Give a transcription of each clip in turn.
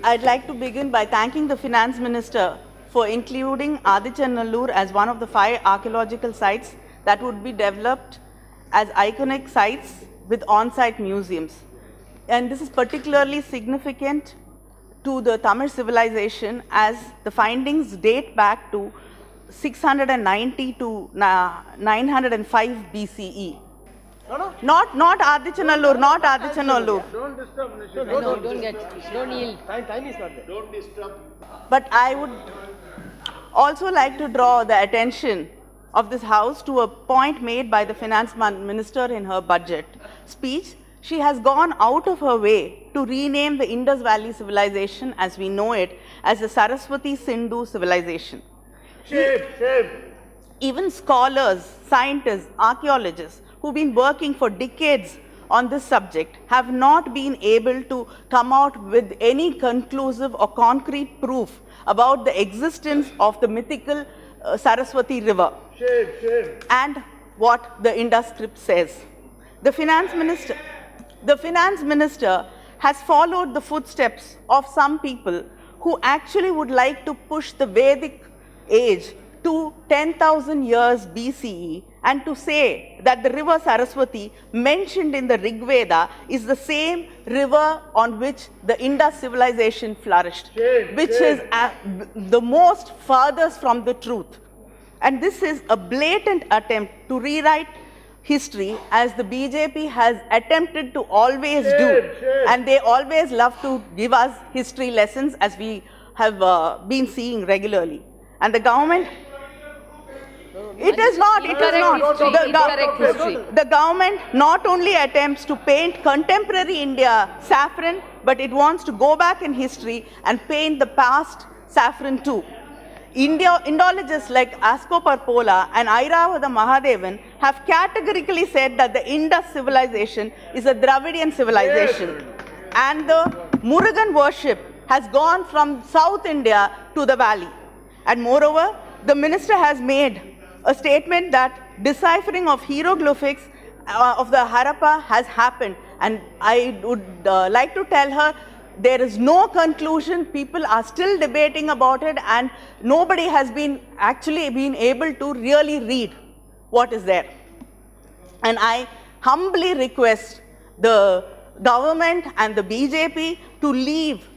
I'd like to begin by thanking the Finance Minister for including Adichanallur as one of the 5 archaeological sites that would be developed as iconic sites with on-site museums. And this is particularly significant to the Tamil civilization as the findings date back to 690 to 905 BCE. Not Adichanallur, not Adichanallur. Don't disturb. No, don't yield. Time is not there. Don't disturb. But I would also like to draw the attention of this House to a point made by the Finance Minister in her budget speech. She has gone out of her way to rename the Indus Valley civilization as we know it as the Saraswati Sindhu civilization. Shame. Even scholars, scientists, archaeologists who've been working for decades on this subject have not been able to come out with any conclusive or concrete proof about the existence of the mythical Saraswati river. Shame. And what the Indus script says. The Finance Minister has followed the footsteps of some people who actually would like to push the Vedic age to 10,000 years BCE and to say that the river Saraswati mentioned in the Rig Veda is the same river on which the Indus civilization flourished, which is the most farthest from the truth. And this is a blatant attempt to rewrite history as the BJP has attempted to always do. And they always love to give us history lessons as we have been seeing regularly. And the government, it is not. The government not only attempts to paint contemporary India saffron, but it wants to go back in history and paint the past saffron too. Indologists like Asko Parpola and Airavada Mahadevan have categorically said that the Indus civilization is a Dravidian civilization. And the Murugan worship has gone from South India to the valley. And moreover, the minister has made a statement that deciphering of hieroglyphics of the Harappa has happened. And I would like to tell her there is no conclusion. People are still debating about it and nobody has actually been able to really read what is there. And I humbly request the government and the BJP to leave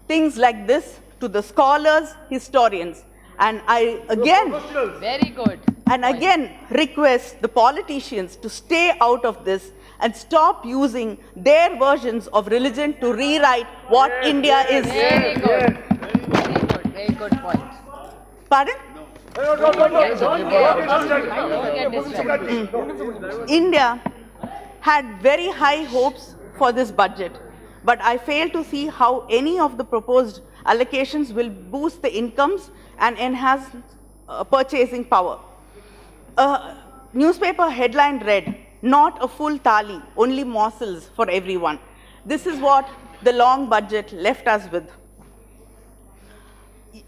things like this to the scholars, historians. And I again, Very good. and again request the politicians to stay out of this and stop using their versions of religion to rewrite what India is. Very good. Very good point. Pardon? India had very high hopes for this budget, but I fail to see how any of the proposed allocations will boost the incomes and enhance purchasing power. A newspaper headline read, "Not a full thali, only morsels for everyone." This is what the long budget left us with.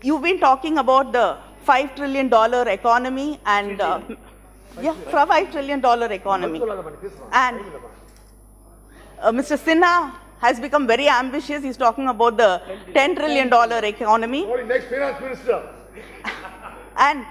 You've been talking about the $5 trillion economy and $5 trillion economy. And Mr. Sinha has become very ambitious. He's talking about the $10 trillion economy. Next finance minister. And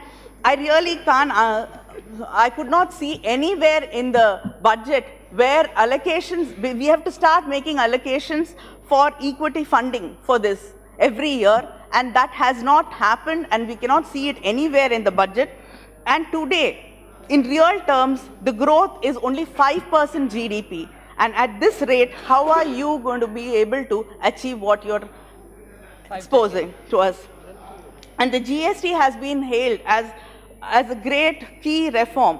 I really can't, I could not see anywhere in the budget where allocations, we have to start making allocations for equity funding for this every year, and that has not happened and we cannot see it anywhere in the budget. And today, in real terms, the growth is only 5% GDP. And at this rate, how are you going to be able to achieve what you're exposing to us? And the GST has been hailed as a great key reform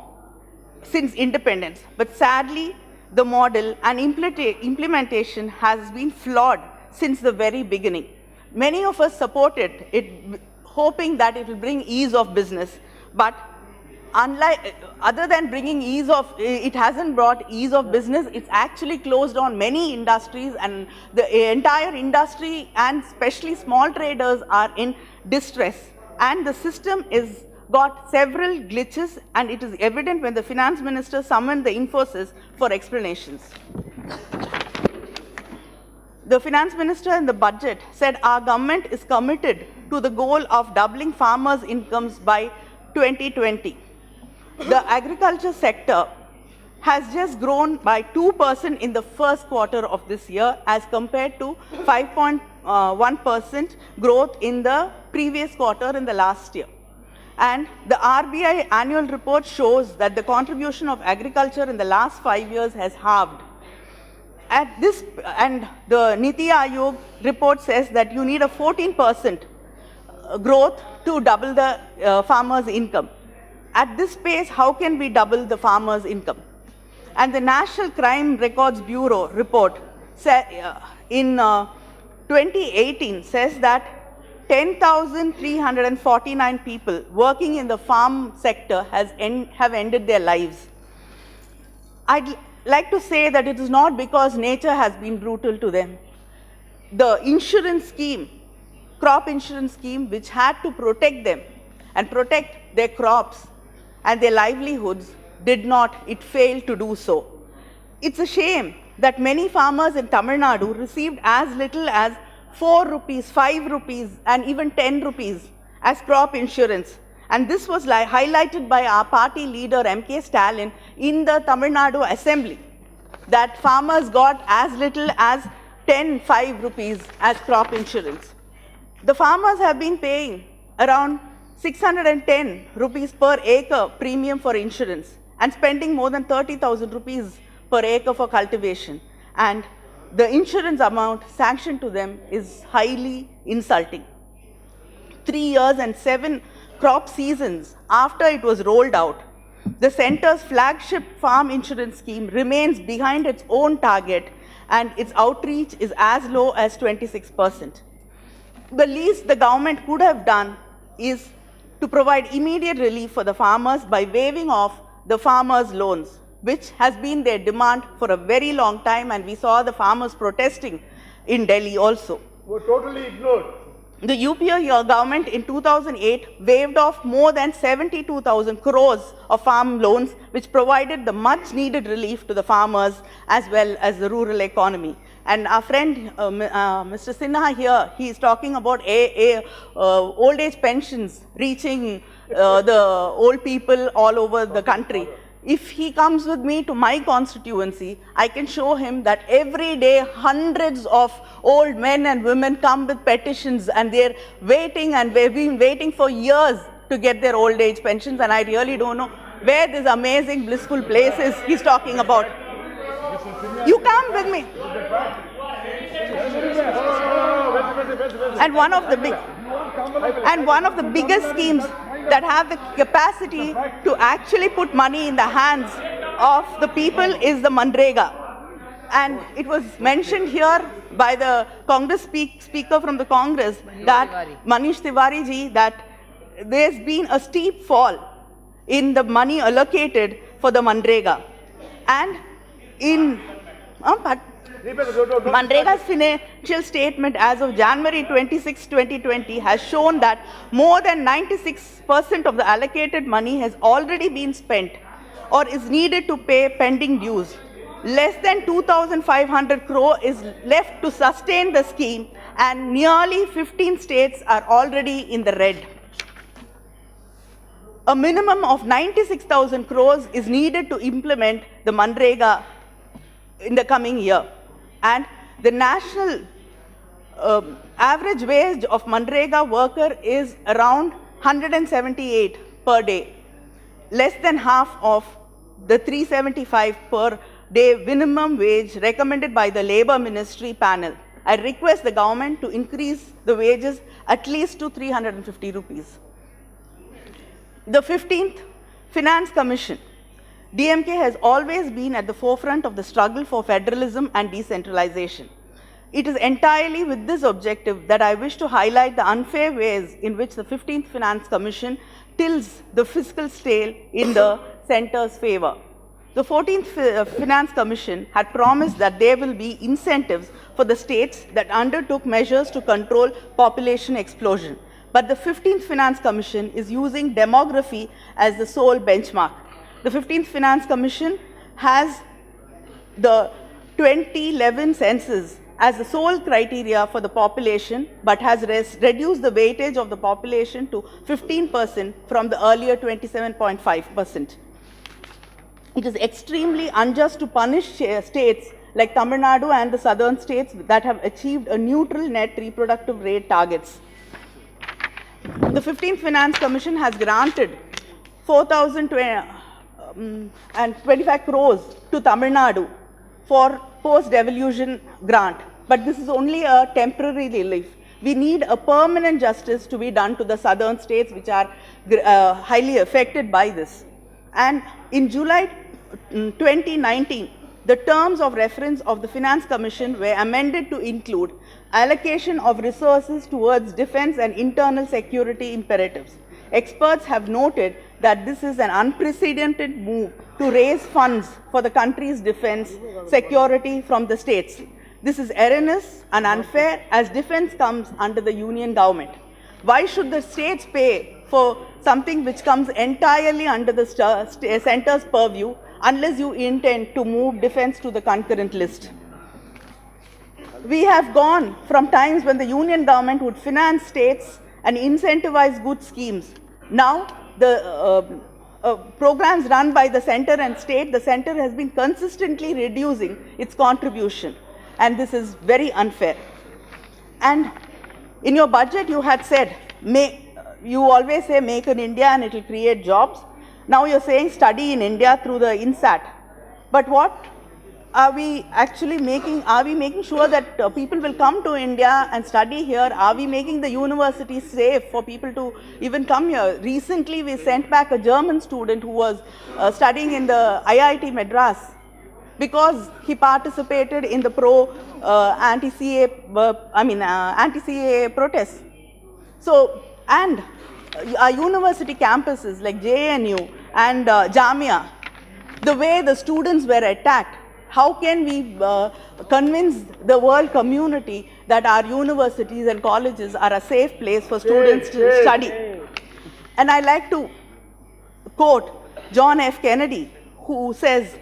since independence. But sadly, the model and implementation has been flawed since the very beginning. Many of us supported it, hoping that it will bring ease of business. But other than bringing ease of, it hasn't brought ease of business. It's actually closed on many industries, and the entire industry and especially small traders are in distress. And the system is got several glitches, and it is evident when the finance minister summoned the Infosys for explanations. the finance minister in the budget said our government is committed to the goal of doubling farmers' incomes by 2020. The agriculture sector has just grown by 2% in the first quarter of this year as compared to 5.1% growth in the previous quarter in the last year. And the RBI annual report shows that the contribution of agriculture in the last 5 years has halved. And the Niti Aayog report says that you need a 14% growth to double the farmers' income. At this pace, how can we double the farmers' income? And the National Crime Records Bureau report in 2018 says that 10,349 people working in the farm sector have ended their lives. I'd like to say that it is not because nature has been brutal to them. The insurance scheme, crop insurance scheme, which had to protect them and protect their crops and their livelihoods, did not. It failed to do so. It's a shame that many farmers in Tamil Nadu received as little as 4 rupees, 5 rupees, and even 10 rupees as crop insurance. And this was highlighted by our party leader, M.K. Stalin, in the Tamil Nadu Assembly, that farmers got as little as 5 rupees as crop insurance. The farmers have been paying around 610 rupees per acre premium for insurance and spending more than 30,000 rupees per acre for cultivation. And the insurance amount sanctioned to them is highly insulting. 3 years and 7 crop seasons after it was rolled out, the centre's flagship farm insurance scheme remains behind its own target and its outreach is as low as 26%. The least the government could have done is to provide immediate relief for the farmers by waiving off the farmers' loans, which has been their demand for a very long time, and we saw the farmers protesting in Delhi also. Were totally ignored. The UPA government in 2008 waived off more than 72,000 crores of farm loans, which provided the much needed relief to the farmers as well as the rural economy. And our friend Mr. Sinha here, he is talking about old age pensions reaching the old people all over the country. If he comes with me to my constituency, I can show him that every day hundreds of old men and women come with petitions and they're waiting, and we've been waiting for years to get their old age pensions, and I really don't know where this amazing blissful place is he's talking about. You come with me. And one of the biggest schemes that have the capacity to actually put money in the hands of the people is the Manrega. And it was mentioned here by the Congress speaker from the Congress, that Manish Tiwari ji, that there's been a steep fall in the money allocated for the Manrega. And in Manrega's financial statement as of January 26, 2020 has shown that more than 96% of the allocated money has already been spent or is needed to pay pending dues. Less than 2,500 crore is left to sustain the scheme, and nearly 15 states are already in the red. A minimum of 96,000 crores is needed to implement the Manrega in the coming year. And the national average wage of Manrega worker is around 178 per day, less than half of the 375 per day minimum wage recommended by the Labour Ministry panel. I request the government to increase the wages at least to 350 rupees. The 15th Finance Commission. DMK has always been at the forefront of the struggle for federalism and decentralization. It is entirely with this objective that I wish to highlight the unfair ways in which the 15th Finance Commission tilts the fiscal scale in the centre's favor. The 14th Finance Commission had promised that there will be incentives for the states that undertook measures to control population explosion. But the 15th Finance Commission is using demography as the sole benchmark. The 15th Finance Commission has the 2011 census as the sole criteria for the population, but has reduced the weightage of the population to 15% from the earlier 27.5%. It is extremely unjust to punish states like Tamil Nadu and the southern states that have achieved a neutral net reproductive rate targets. The 15th Finance Commission has granted 4,025 crores to Tamil Nadu for post-devolution grant. But this is only a temporary relief. We need a permanent justice to be done to the southern states which are highly affected by this. And in July 2019, the terms of reference of the Finance Commission were amended to include allocation of resources towards defense and internal security imperatives. Experts have noted that this is an unprecedented move to raise funds for the country's defense security from the states. This is erroneous and unfair as defense comes under the union government. Why should the states pay for something which comes entirely under the centre's purview unless you intend to move defense to the concurrent list? We have gone from times when the union government would finance states and incentivize good schemes. Now, the programs run by the center and state, the center has been consistently reducing its contribution, and this is very unfair. And in your budget, you had said, you always say make in India and it will create jobs. Now you're saying study in India through the INSAT. But what are we actually making? Are we making sure that people will come to India and study here? Are we making the universities safe for people to even come here? Recently, we sent back a German student who was studying in the IIT Madras because he participated in the anti-CA protests. So, and our university campuses like JNU and Jamia, the way the students were attacked, how can we convince the world community that our universities and colleges are a safe place for students to study? And I like to quote John F. Kennedy, who says,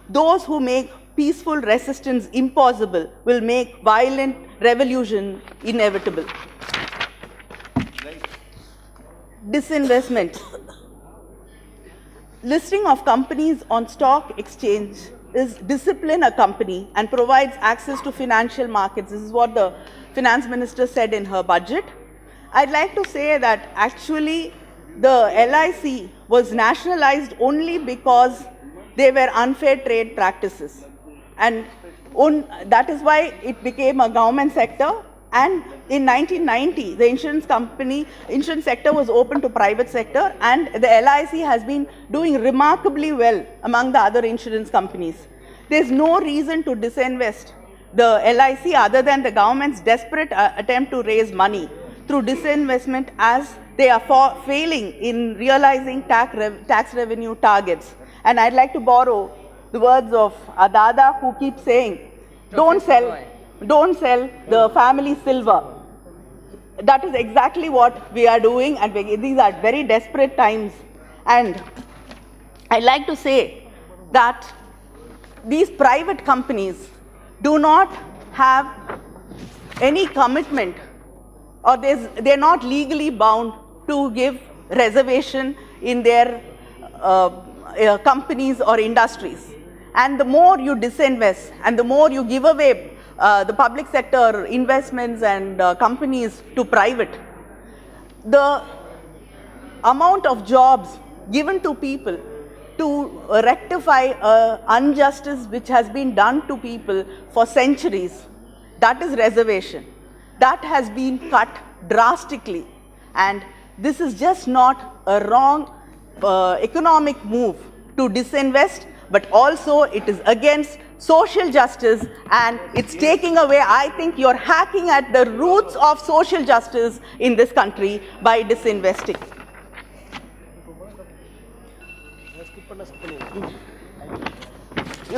"Those who make peaceful resistance impossible will make violent revolution inevitable." Disinvestment. Listing of companies on stock exchange is discipline a company and provides access to financial markets. This is what the finance minister said in her budget. I'd like to say that actually the LIC was nationalized only because they were unfair trade practices. And that is why it became a government sector. And in 1990, the insurance sector was open to private sector, and the LIC has been doing remarkably well among the other insurance companies. There's no reason to disinvest the LIC other than the government's desperate attempt to raise money through disinvestment as they are failing in realizing tax revenue targets. And I'd like to borrow the words of Dada, who keeps saying, don't sell the family silver. That is exactly what we are doing, and these are very desperate times. And I like to say that these private companies do not have any commitment, or they're not legally bound to give reservation in their companies or industries. And the more you disinvest and the more you give away the public sector investments and companies to private, the amount of jobs given to people to rectify injustice which has been done to people for centuries, that is reservation. That has been cut drastically. And this is just not a wrong economic move to disinvest, but also it is against social justice, and it's taking away, I think you're hacking at the roots of social justice in this country by disinvesting.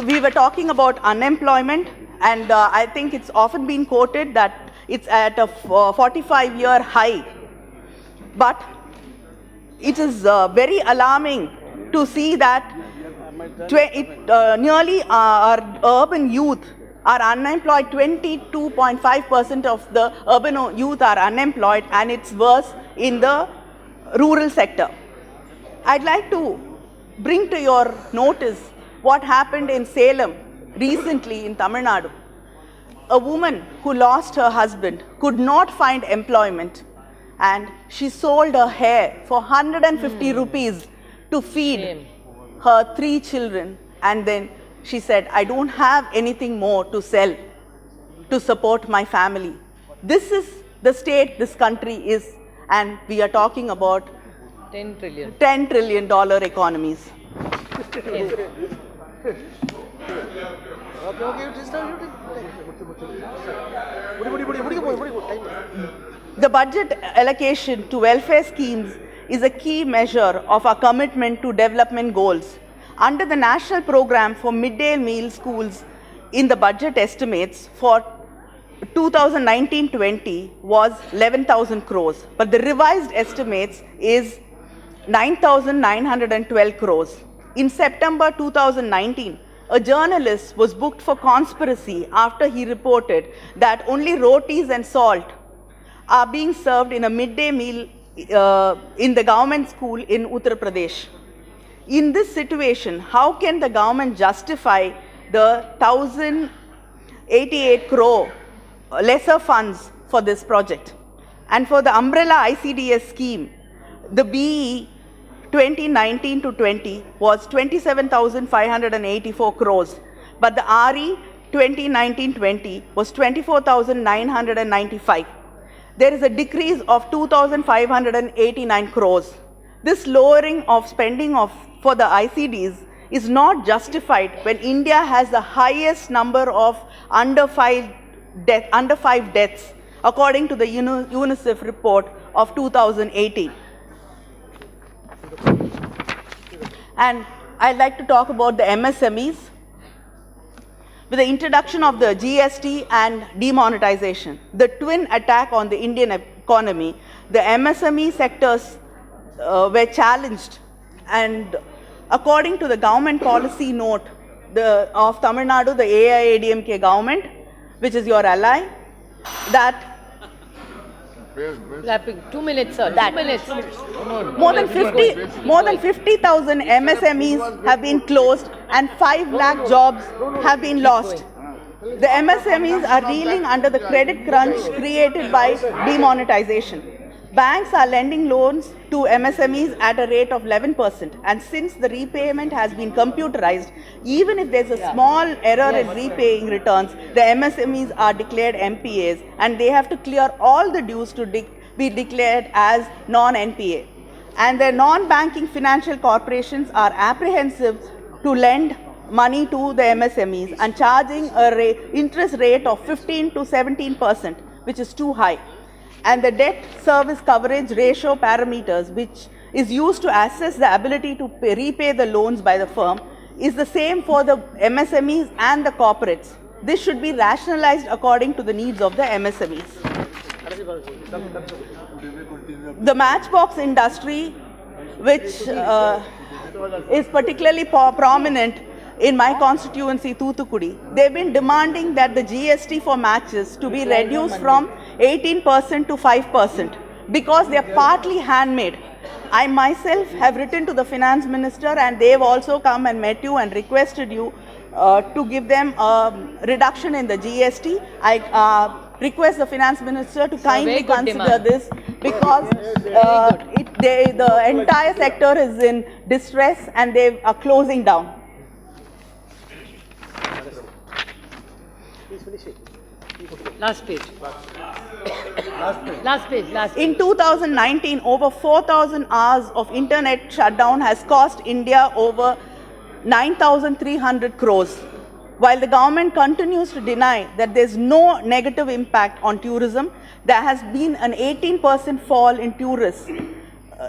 We were talking about unemployment, and I think it's often been quoted that it's at a 45-year high. But it is very alarming to see that nearly our urban youth are unemployed. 22.5% of the urban youth are unemployed, and it's worse in the rural sector. I'd like to bring to your notice what happened in Salem recently in Tamil Nadu. A woman who lost her husband could not find employment, and she sold her hair for 150 rupees to feed her 3 children, and then she said, I don't have anything more to sell to support my family. This is the state this country is, and we are talking about 10 trillion. $10 trillion economies. Yes. The budget allocation to welfare schemes is a key measure of our commitment to development goals. Under the national program for midday meal schools, in the budget estimates for 2019-20 was 11,000 crores, but the revised estimates is 9,912 crores. In September 2019, a journalist was booked for conspiracy after he reported that only rotis and salt are being served in a midday meal in the government school in Uttar Pradesh. In this situation, how can the government justify the 1,088 crore lesser funds for this project? And for the umbrella ICDS scheme, the BE 2019-20 was 27,584 crores, but the RE 2019-20 was 24,995. There is a decrease of 2,589 crores. This lowering of spending for the ICDs is not justified when India has the highest number of under 5 deaths, according to the UNICEF report of 2018. And I'd like to talk about the MSMEs. With the introduction of the GST and demonetization, the twin attack on the Indian economy, the MSME sectors were challenged, and according to the government policy note of Tamil Nadu, the AIADMK government, which is your ally, that Clapping. 2 minutes, sir. 2 minutes. more than 50,000 MSMEs have been closed and 5 lakh jobs have been lost. The MSMEs are reeling under the credit crunch created by demonetization. Banks are lending loans to MSMEs at a rate of 11%, and since the repayment has been computerized, even if there's a small error in repaying returns, the MSMEs are declared NPAs, and they have to clear all the dues to be declared as non-NPA. And the non-banking financial corporations are apprehensive to lend money to the MSMEs and charging an interest rate of 15 to 17%, which is too high. And the debt service coverage ratio parameters, which is used to assess the ability to repay the loans by the firm, is the same for the MSMEs and the corporates. This should be rationalized according to the needs of the MSMEs. The matchbox industry, which is particularly prominent in my constituency, Thoothukudi, they've been demanding that the GST for matches to be reduced from 18% to 5% because they are partly handmade. I myself have written to the finance minister, and they've also come and met you and requested you to give them a reduction in the GST. I request the finance minister to kindly consider this, because the entire sector is in distress and they are closing down. Last page. Last page. In 2019, over 4,000 hours of internet shutdown has cost India over 9,300 crores. While the government continues to deny that there's no negative impact on tourism, there has been an 18% fall in tourists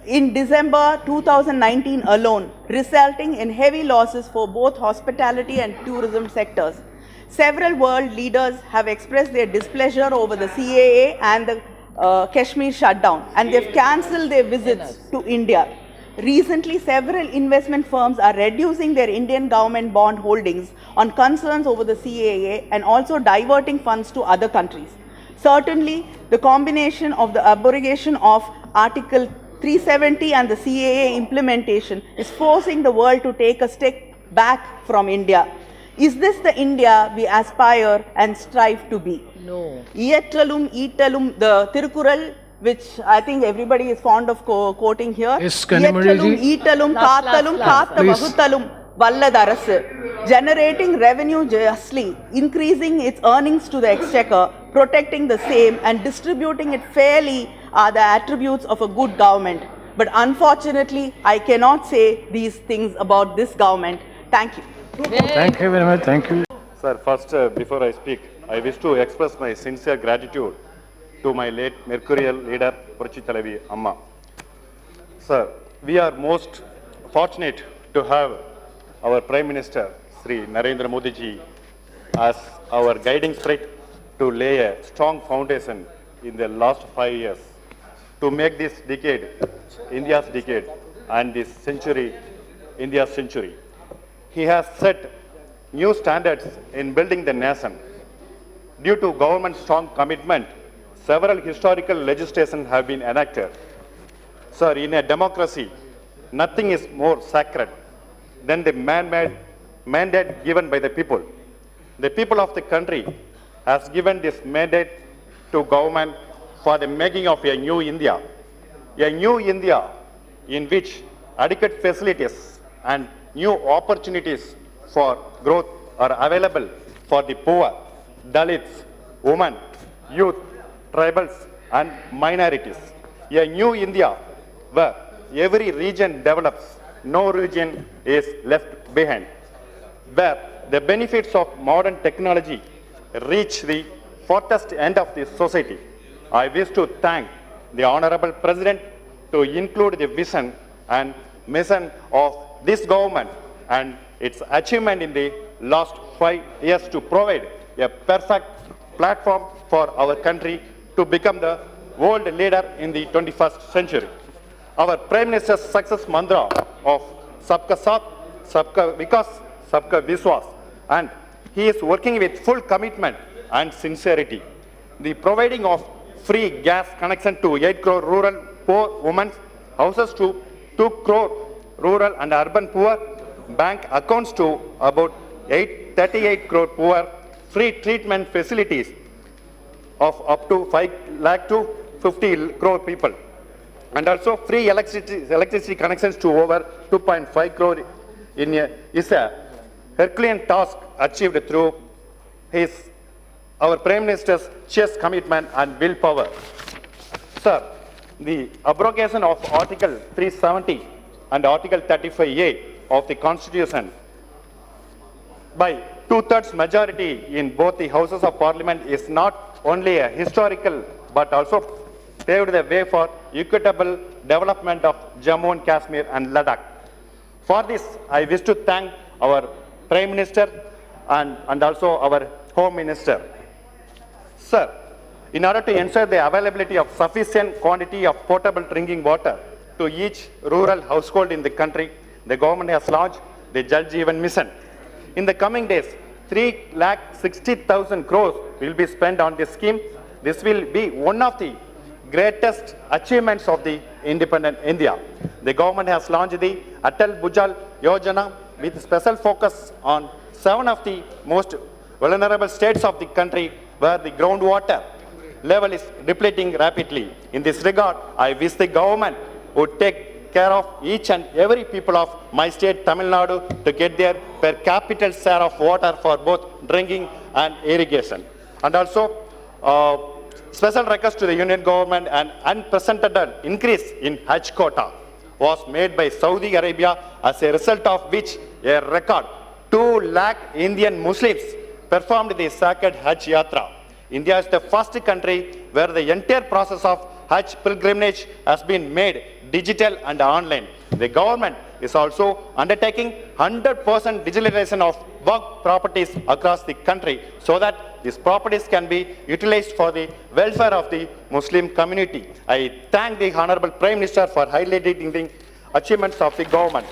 in December 2019 alone, resulting in heavy losses for both hospitality and tourism sectors. Several world leaders have expressed their displeasure over the CAA and the Kashmir shutdown, and they've cancelled their visits to India. Recently, several investment firms are reducing their Indian government bond holdings on concerns over the CAA and also diverting funds to other countries. Certainly, the combination of the abrogation of Article 370 and the CAA implementation is forcing the world to take a step back from India. Is this the India we aspire and strive to be? No. Ietalum, Eatalum, the Tirukural, which I think everybody is fond of quoting here. Yes, Kanimozhi ji. Eatalum, Last, Kaatalum, last. Kaatha Please. Vahutalum, Valladarasu. Generating revenue justly, increasing its earnings to the exchequer, protecting the same and distributing it fairly are the attributes of a good government. But unfortunately, I cannot say these things about this government. Thank you. Thank you very much. Thank you. Sir, first, before I speak, I wish to express my sincere gratitude to my late mercurial leader, Puruchi Thalavi Amma. Sir, we are most fortunate to have our Prime Minister, Sri Narendra Modi ji, as our guiding spirit to lay a strong foundation in the last 5 years to make this decade India's decade and this century India's century. He has set new standards in building the nation. Due to government's strong commitment, several historical legislation have been enacted. Sir, in a democracy, nothing is more sacred than the man-made mandate given by the people. The people of the country has given this mandate to government for the making of a new India in which adequate facilities and new opportunities for growth are available for the poor, Dalits, women, youth, tribals and minorities. A new India where every region develops, no region is left behind, where the benefits of modern technology reach the farthest end of the society. I wish to thank the Honorable President to include the vision and mission of this government and its achievement in the last 5 years to provide a perfect platform for our country to become the world leader in the 21st century. Our Prime Minister's success mantra of Sabka Saath, Sabka Vikas, Sabka Viswas, and he is working with full commitment and sincerity. The providing of free gas connection to 8 crore rural poor women's houses to 2 crore rural and urban poor, bank accounts to about 38 crore poor, free treatment facilities of up to 5 lakh to 50 crore people, and also free electricity connections to over 2.5 crore is a Herculean task achieved through our Prime Minister's sheer commitment and willpower. Sir, the abrogation of Article 370 and Article 35A of the Constitution by 2/3 majority in both the Houses of Parliament is not only a historical but also paved the way for equitable development of Jammu and Kashmir and Ladakh. For this, I wish to thank our Prime Minister and also our Home Minister. Sir, in order to ensure the availability of sufficient quantity of potable drinking water to each rural household in the country, the government has launched the Jal Jeevan Mission. In the coming days, 3,60,000 crores will be spent on this scheme. This will be one of the greatest achievements of the independent India. The government has launched the Atal Bhujal Yojana with special focus on 7 of the most vulnerable states of the country where the groundwater level is depleting rapidly. In this regard, I wish the government would take care of each and every people of my state, Tamil Nadu, to get their per capita share of water for both drinking and irrigation. And also, special request to the Union government, an unprecedented increase in Hajj quota was made by Saudi Arabia, as a result of which a record 2 lakh Indian Muslims performed the sacred Hajj Yatra. India is the first country where the entire process of Hajj pilgrimage has been made digital and online. The government is also undertaking 100% digitalization of work properties across the country so that these properties can be utilized for the welfare of the Muslim community. I thank the Honorable Prime Minister for highlighting the achievements of the government.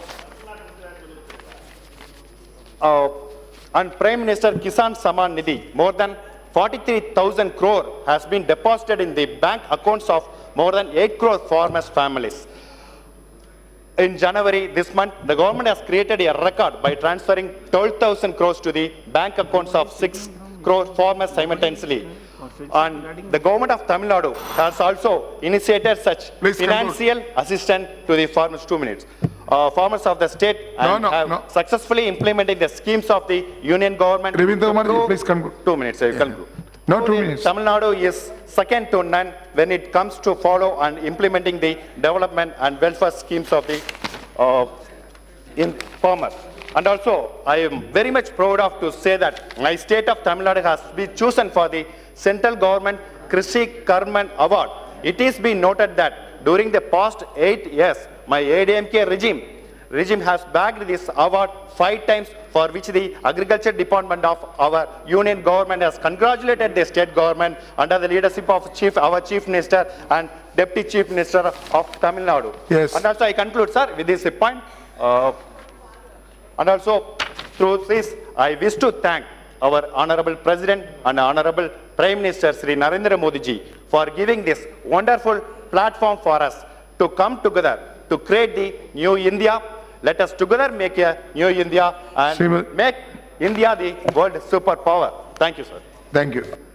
And Prime Minister Kisan Samman Nidhi, more than 43,000 crore has been deposited in the bank accounts of more than 8 crore farmers' families. In January this month, the government has created a record by transferring 12,000 crores to the bank accounts of 6 crore farmers simultaneously. And the government of Tamil Nadu has also initiated such Please financial assistance to the farmers. 2 minutes. Farmers of the state and have successfully implemented the schemes of the union government. Ravindranath, please conclude. 2 minutes, I conclude. No, 2 minutes. Tamil Nadu is second to none when it comes to follow and implementing the development and welfare schemes of the farmers. And also, I am very much proud of to say that my state of Tamil Nadu has been chosen for the central government Krishi Karman Award. It is been noted that during the past 8 years, my ADMK regime has bagged this award 5 times, for which the Agriculture Department of our union government has congratulated the state government under the leadership of our Chief Minister and Deputy Chief Minister of Tamil Nadu. Yes. And also I conclude, sir, with this point. And also, through this, I wish to thank our Honorable President and Honorable Prime Minister Sri Narendra Modi ji for giving this wonderful platform for us to come together to create the new India. Let us together make a new India and make India the world superpower. Thank you, sir. Thank you.